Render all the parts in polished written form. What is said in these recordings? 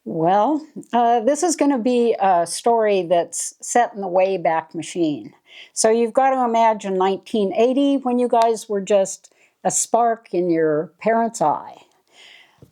Well, this is going to be a story that's set in the Wayback Machine. So you've got to imagine 1980 when you guys were just a spark in your parents' eye.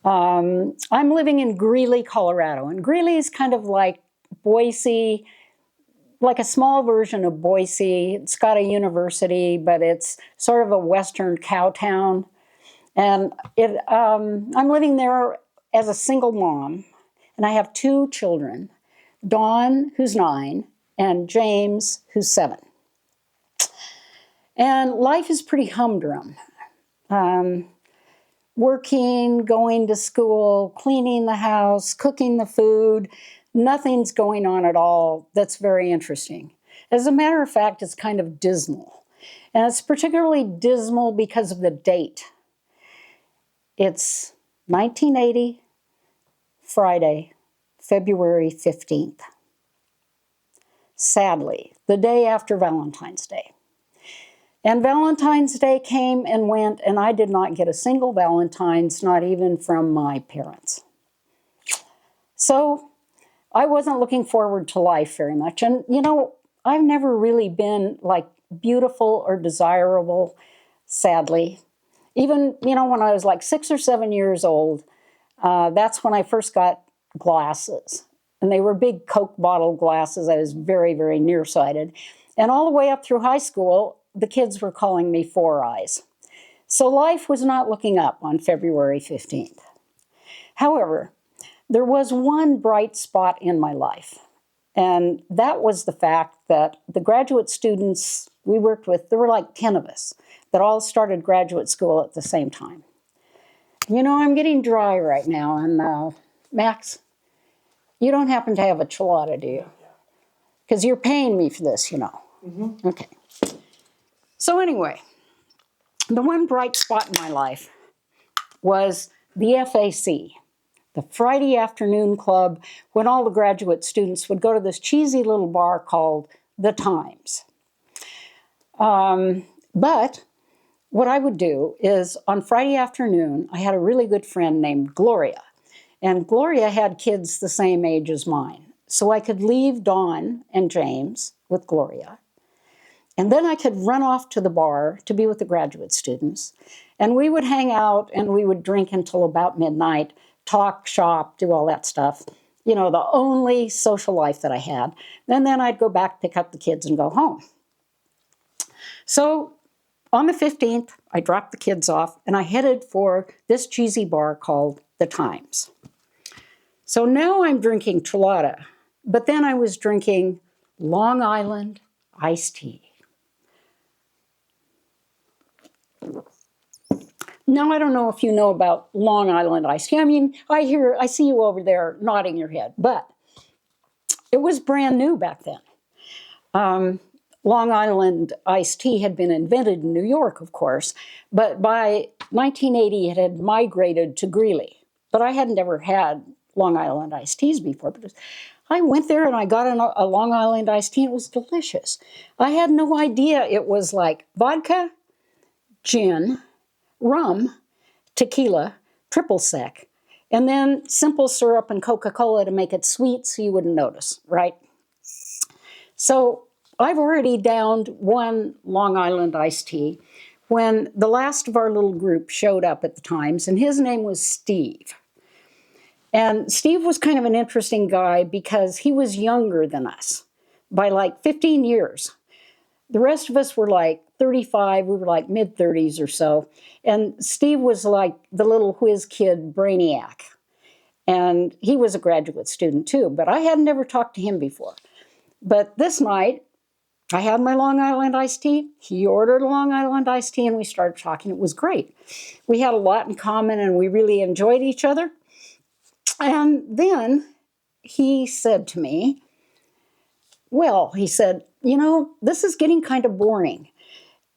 I'm living in Greeley, Colorado, and Greeley is kind of like Boise, like a small version of Boise. It's got a university, but it's sort of a western cow town. And I'm living there as a single mom, and I have two children, Dawn, who's 9, and James, who's 7. And life is pretty humdrum. Working, going to school, cleaning the house, cooking the food. Nothing's going on at all that's very interesting. As a matter of fact, it's kind of dismal. And it's particularly dismal because of the date. It's 1980, Friday, February 15th. Sadly, the day after Valentine's Day. And Valentine's Day came and went, and I did not get a single Valentine's, not even from my parents. So I wasn't looking forward to life very much. And, I've never really been like beautiful or desirable, sadly. Even, when I was like 6 or 7 years old, that's when I first got glasses. And they were big Coke bottle glasses. I was very, very nearsighted. And all the way up through high school, the kids were calling me Four Eyes. So life was not looking up on February 15th. However, there was one bright spot in my life. And that was the fact that the graduate students we worked with, there were like 10 of us that all started graduate school at the same time. I'm getting dry right now. And Max, you don't happen to have a chilada, do you? Because you're paying me for this, Mm-hmm. Okay. So anyway, the one bright spot in my life was the FAC, the Friday afternoon club, when all the graduate students would go to this cheesy little bar called The Times. But what I would do is on Friday afternoon, I had a really good friend named Gloria. And Gloria had kids the same age as mine. So I could leave Dawn and James with Gloria. And then I could run off to the bar to be with the graduate students. And we would hang out and we would drink until about midnight, talk, shop, do all that stuff. The only social life that I had. And then I'd go back, pick up the kids, and go home. So on the 15th, I dropped the kids off and I headed for this cheesy bar called The Times. So now I'm drinking chilada, but then I was drinking Long Island iced tea. Now, I don't know if you know about Long Island iced tea. I see you over there nodding your head, but it was brand new back then. Long Island iced tea had been invented in New York, of course, but by 1980, it had migrated to Greeley. But I hadn't ever had Long Island iced teas before. But I went there and I got a Long Island iced tea. It was delicious. I had no idea it was like vodka, gin, rum, tequila, triple sec, and then simple syrup and Coca-Cola to make it sweet so you wouldn't notice, right? So I've already downed one Long Island iced tea when the last of our little group showed up at the Times, and his name was Steve. And Steve was kind of an interesting guy because he was younger than us by like 15 years. The rest of us were like 35, we were like mid-30s or so. And Steve was like the little whiz kid brainiac. And he was a graduate student too, but I had never talked to him before. But this night, I had my Long Island iced tea. He ordered a Long Island iced tea and we started talking. It was great. We had a lot in common and we really enjoyed each other. And then he said to me, well, he said, this is getting kind of boring.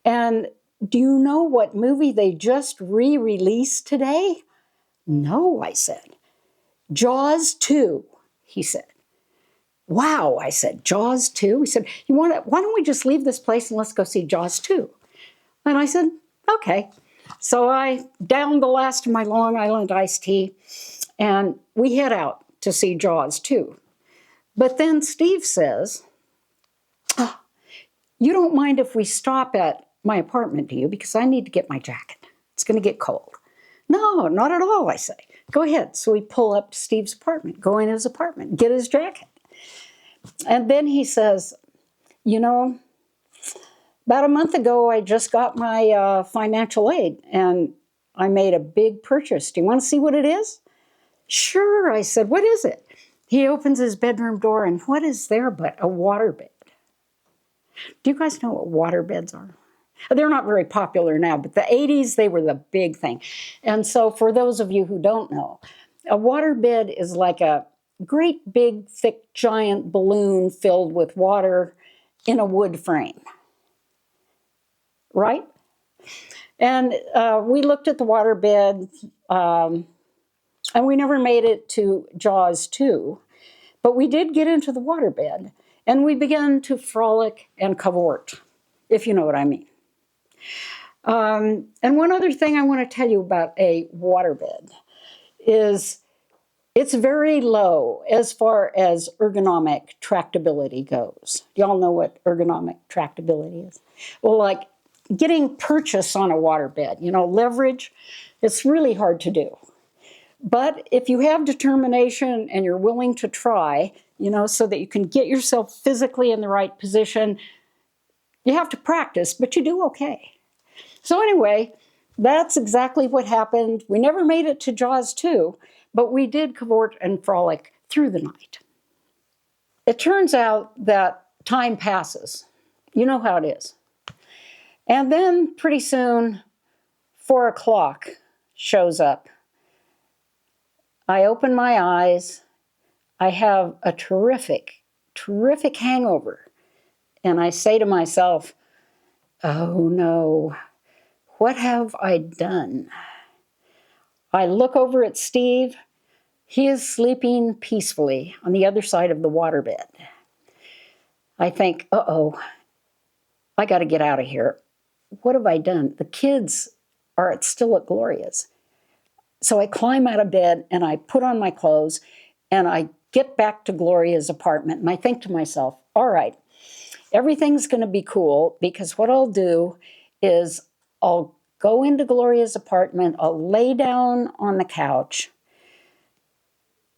And do you know what movie they just re-released today? No, I said. Jaws 2, he said. Wow, I said, Jaws 2? He said, why don't we just leave this place and let's go see Jaws 2? And I said, okay. So I downed the last of my Long Island iced tea and we head out to see Jaws 2. But then Steve says, oh, you don't mind if we stop at my apartment, do you? Because I need to get my jacket. It's going to get cold. No, not at all, I say. Go ahead. So we pull up to Steve's apartment, go in his apartment, get his jacket. And then he says, you know, about a month ago, I just got my financial aid, and I made a big purchase. Do you want to see what it is? Sure, I said. What is it? He opens his bedroom door, and what is there but a waterbed? Do you guys know what waterbeds are? They're not very popular now, but the 80s, they were the big thing. And so for those of you who don't know, a waterbed is like a great big, thick, giant balloon filled with water in a wood frame, right? And we looked at the waterbed, and we never made it to Jaws 2, but we did get into the waterbed, and we began to frolic and cavort, if you know what I mean. And one other thing I want to tell you about a waterbed is it's very low as far as ergonomic tractability goes. Y'all know what ergonomic tractability is? Well, like getting purchase on a waterbed, you know, leverage, it's really hard to do. But if you have determination and you're willing to try, you know, so that you can get yourself physically in the right position, you have to practice, but you do okay. So anyway, that's exactly what happened. We never made it to Jaws 2, but we did cavort and frolic through the night. It turns out that time passes. You know how it is. And then pretty soon, 4 o'clock shows up. I open my eyes. I have a terrific hangover. And I say to myself, oh no, what have I done? I look over at Steve. He is sleeping peacefully on the other side of the waterbed. I think, uh-oh, I got to get out of here. What have I done? The kids are still at Gloria's. So I climb out of bed and I put on my clothes and I get back to Gloria's apartment and I think to myself, all right, everything's going to be cool because what I'll do is I'll go into Gloria's apartment, I'll lay down on the couch,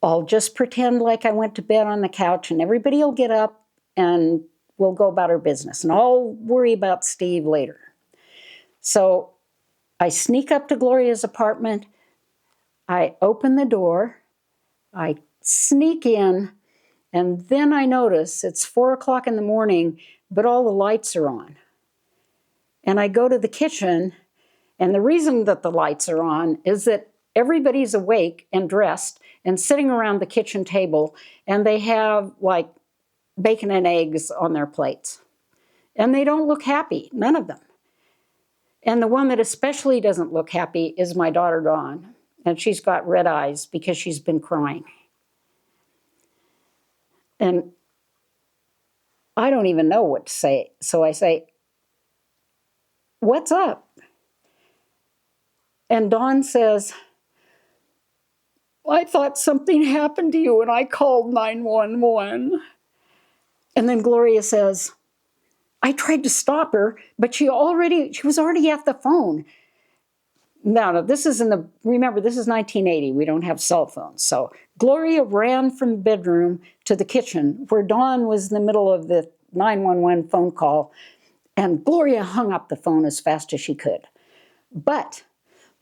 I'll just pretend like I went to bed on the couch and everybody will get up and we'll go about our business and I'll worry about Steve later. So I sneak up to Gloria's apartment, I open the door, I sneak in, and then I notice it's 4 o'clock in the morning, but all the lights are on. And I go to the kitchen, and the reason that the lights are on is that everybody's awake and dressed and sitting around the kitchen table, and they have like bacon and eggs on their plates. And they don't look happy, none of them. And the one that especially doesn't look happy is my daughter Dawn. And she's got red eyes because she's been crying. And I don't even know what to say. So I say, what's up? And Dawn says, I thought something happened to you and I called 911. And then Gloria says, I tried to stop her, but she was already at the phone. No, this is remember, this is 1980. We don't have cell phones. So Gloria ran from the bedroom to the kitchen where Dawn was in the middle of the 911 phone call. And Gloria hung up the phone as fast as she could. But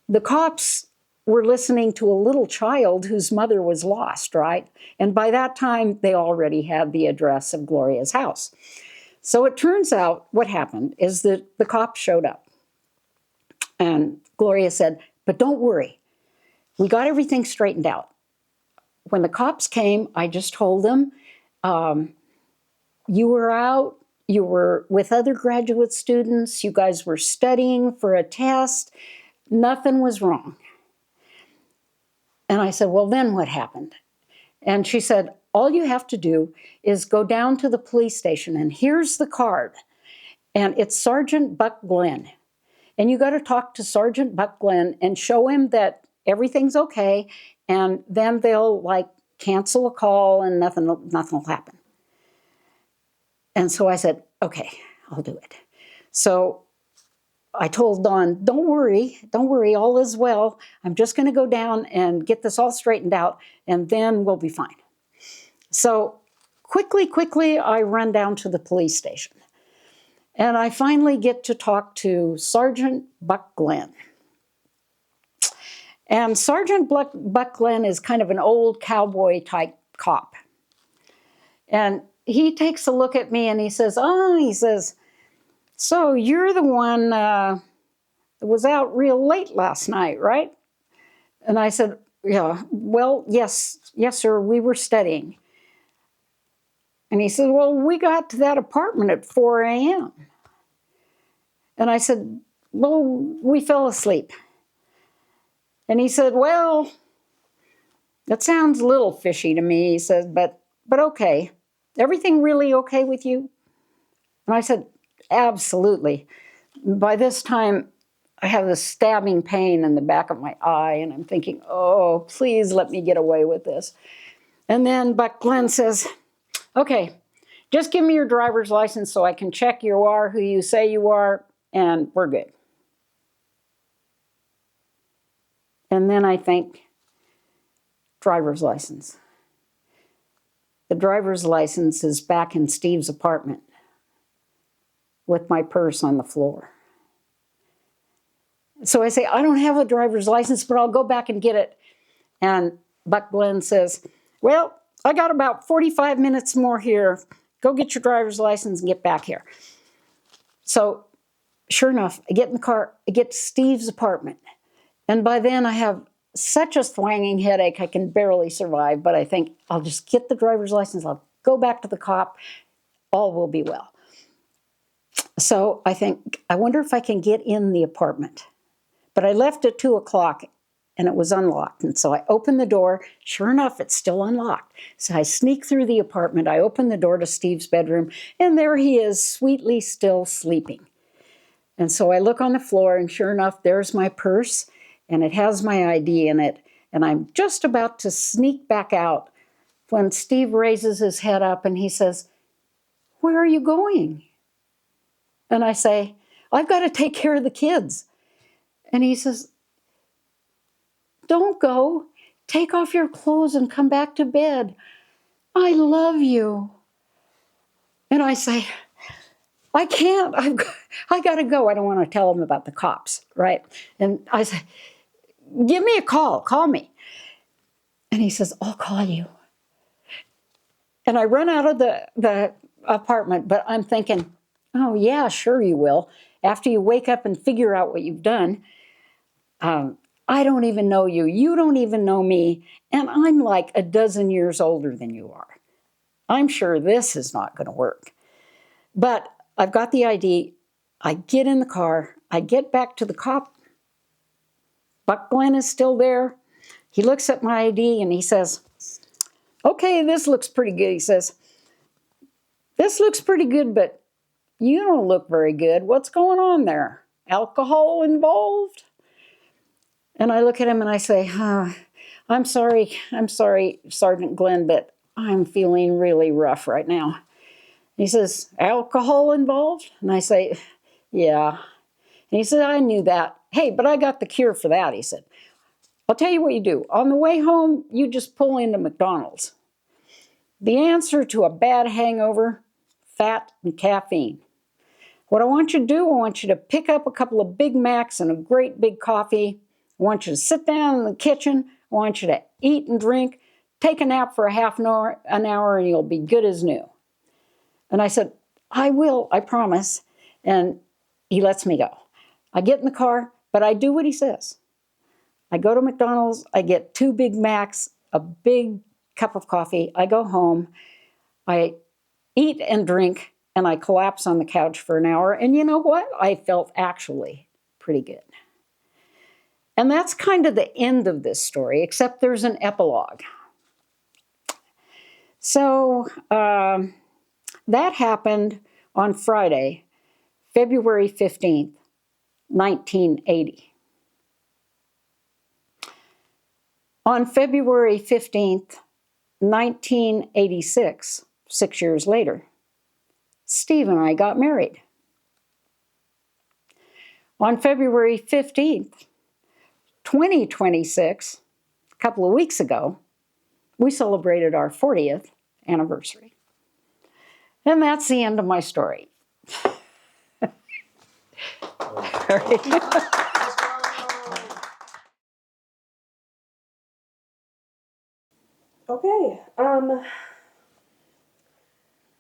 the cops were listening to a little child whose mother was lost, right? And by that time, they already had the address of Gloria's house. So it turns out what happened is that the cops showed up. And Gloria said, but don't worry. We got everything straightened out. When the cops came, I just told them, you were out, you were with other graduate students, you guys were studying for a test, nothing was wrong. And I said, well, then what happened? And she said, all you have to do is go down to the police station, and here's the card. And it's Sergeant Buck Glenn. And you got to talk to Sergeant Buck Glenn and show him that everything''s okay, and then they'll cancel a call and nothing will happen. And so I said, okay, I'll do it. So I told Dawn, don't worry, all is well. I'm just going to go down and get this all straightened out, and then we'll be fine. So quickly, I run down to the police station. And I finally get to talk to Sergeant Buck Glenn. And Sergeant Buck Glenn is kind of an old cowboy type cop. And he takes a look at me and he says, so you're the one that was out real late last night, right? And I said, yeah, well, yes, sir, we were studying. And he said, well, we got to that apartment at 4 a.m. And I said, well, we fell asleep. And he said, well, that sounds a little fishy to me. He says, but okay. Everything really okay with you? And I said, absolutely. By this time, I have this stabbing pain in the back of my eye, and I'm thinking, oh, please let me get away with this. And then Buck Glenn says, okay, just give me your driver's license so I can check you are who you say you are, and we're good. And then I think, driver's license. The driver's license is back in Steve's apartment with my purse on the floor. So I say, I don't have a driver's license, but I'll go back and get it. And Buck Glenn says, well, I got about 45 minutes more here. Go get your driver's license and get back here. So sure enough, I get in the car, I get to Steve's apartment. And by then I have such a thwanging headache, I can barely survive. But I think I'll just get the driver's license. I'll go back to the cop. All will be well. So I think, I wonder if I can get in the apartment. But I left at 2 o'clock and it was unlocked. And so I opened the door. Sure enough, it's still unlocked. So I sneak through the apartment. I open the door to Steve's bedroom, and there he is, sweetly still sleeping. And so I look on the floor, and sure enough, there's my purse, and it has my ID in it. And I'm just about to sneak back out when Steve raises his head up and he says, where are you going? And I say, I've got to take care of the kids. And he says, don't go. Take off your clothes and come back to bed. I love you. And I say, I can't. I got to go. I don't want to tell him about the cops, right? And I say, give me a call. Call me. And he says, I'll call you. And I run out of the apartment, but I'm thinking, oh, yeah, sure you will. After you wake up and figure out what you've done, I don't even know you. You don't even know me. And I'm like a dozen years older than you are. I'm sure this is not going to work. But I've got the ID. I get in the car. I get back to the cop. Buck Glenn is still there. He looks at my ID and he says, okay, this looks pretty good. He says, this looks pretty good, but you don't look very good. What's going on there? Alcohol involved? And I look at him and I say, I'm sorry, Sergeant Glenn, but I'm feeling really rough right now. He says, alcohol involved? And I say, yeah. And he said, I knew that. Hey, but I got the cure for that, he said. I'll tell you what you do. On the way home, you just pull into McDonald's. The answer to a bad hangover, fat and caffeine. What I want you to do, I want you to pick up a couple of Big Macs and a great big coffee. I want you to sit down in the kitchen. I want you to eat and drink, take a nap for a half an hour, and you'll be good as new. And I said, I will, I promise. And he lets me go. I get in the car, but I do what he says. I go to McDonald's, I get 2 Big Macs, a big cup of coffee. I go home, I eat and drink, and I collapse on the couch for an hour. And you know what? I felt actually pretty good. And that's kind of the end of this story, except there's an epilogue. So that happened on Friday, February 15th, 1980. On February 15th, 1986, 6 years later, Steve and I got married. On February 15th, 2026, a couple of weeks ago, we celebrated our 40th anniversary. And that's the end of my story. Okay.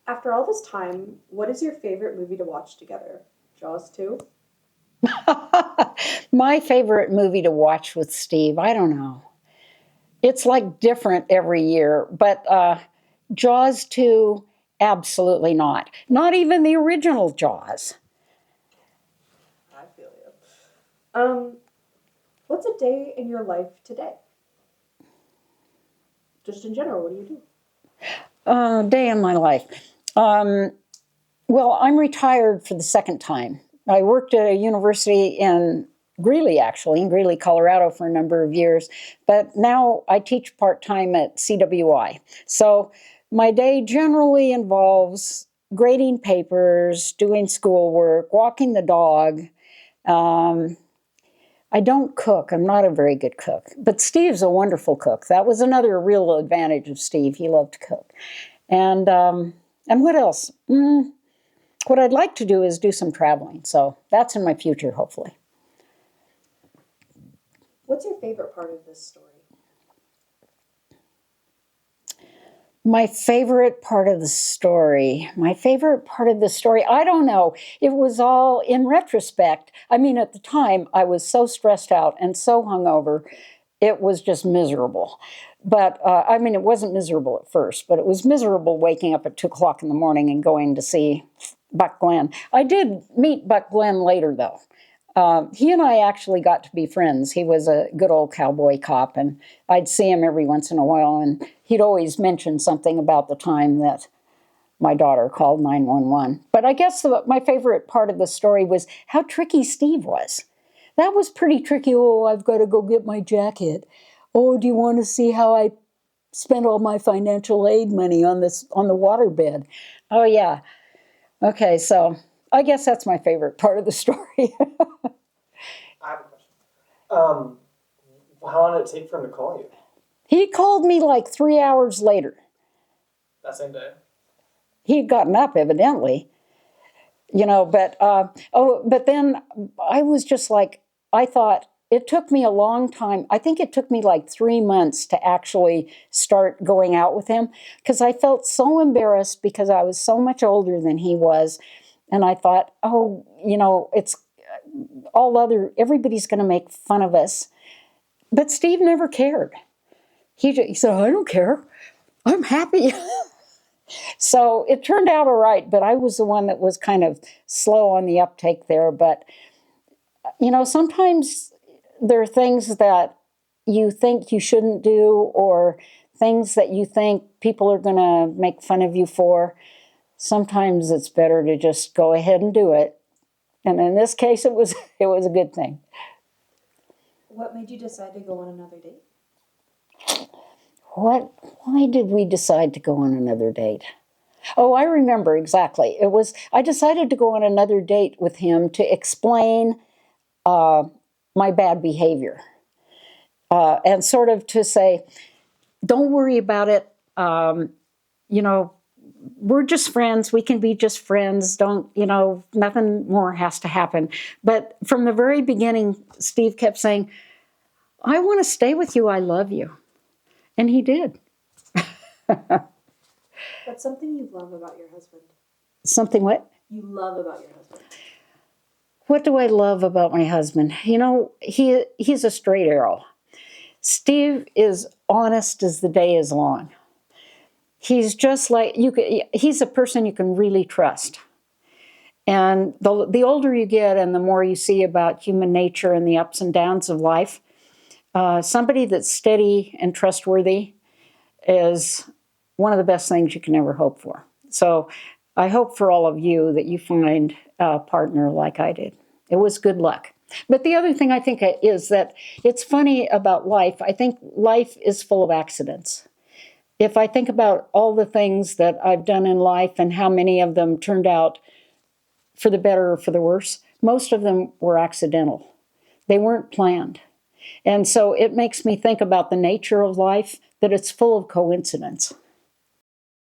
After all this time, what is your favorite movie to watch together? Jaws 2? My favorite movie to watch with Steve, I don't know. It's like different every year, but Jaws 2, absolutely not. Not even the original Jaws. I feel you. What's a day in your life today? Just in general, what do you do? Day in my life. Well, I'm retired for the second time. I worked at a university in Greeley, actually, in Greeley, Colorado for a number of years. But now I teach part-time at CWI. So my day generally involves grading papers, doing schoolwork, walking the dog. I don't cook. I'm not a very good cook. But Steve's a wonderful cook. That was another real advantage of Steve. He loved to cook. And what else? What I'd like to do is do some traveling. So that's in my future, hopefully. What's your favorite part of this story? My favorite part of the story. I don't know. It was all in retrospect. I mean, at the time, I was so stressed out and so hungover, it was just miserable. But I mean, it wasn't miserable at first, but it was miserable waking up at 2 o'clock in the morning and going to see Buck Glenn. I did meet Buck Glenn later, though. He and I actually got to be friends. He was a good old cowboy cop, and I'd see him every once in a while, and he'd always mention something about the time that my daughter called 911. But I guess my favorite part of the story was how tricky Steve was. That was pretty tricky. Oh, I've got to go get my jacket. Oh, do you want to see how I spent all my financial aid money on the waterbed? Oh, yeah. Okay, so I guess that's my favorite part of the story. I have a question. How long did it take for him to call you? He called me like 3 hours later. That same day? He'd gotten up, evidently. But then I was just like, I thought, it took me a long time. I think it took me like 3 months to actually start going out with him because I felt so embarrassed because I was so much older than he was. And I thought, it's everybody's going to make fun of us. But Steve never cared. He said, I don't care. I'm happy. So it turned out all right, but I was the one that was kind of slow on the uptake there. But, sometimes there are things that you think you shouldn't do or things that you think people are going to make fun of you for. Sometimes it's better to just go ahead and do it. And in this case, it was a good thing. What made you decide to go on another date? Why did we decide to go on another date? Oh, I remember exactly. I decided to go on another date with him to explain my bad behavior. And sort of to say, don't worry about it. We're just friends. We can be just friends. Nothing more has to happen. But from the very beginning, Steve kept saying, I want to stay with you. I love you. And he did. What's something you love about your husband? Something what? You love about your husband. What do I love about my husband? He's a straight arrow. Steve is honest as the day is long. He's just like he's a person you can really trust. And the older you get and the more you see about human nature and the ups and downs of life, somebody that's steady and trustworthy is one of the best things you can ever hope for. So I hope for all of you that you find a partner like I did. It was good luck. But the other thing I think is that it's funny about life. I think life is full of accidents. if I think about all the things that I've done in life and how many of them turned out for the better or for the worse, most of them were accidental. They weren't planned. And so it makes me think about the nature of life, that it's full of coincidence.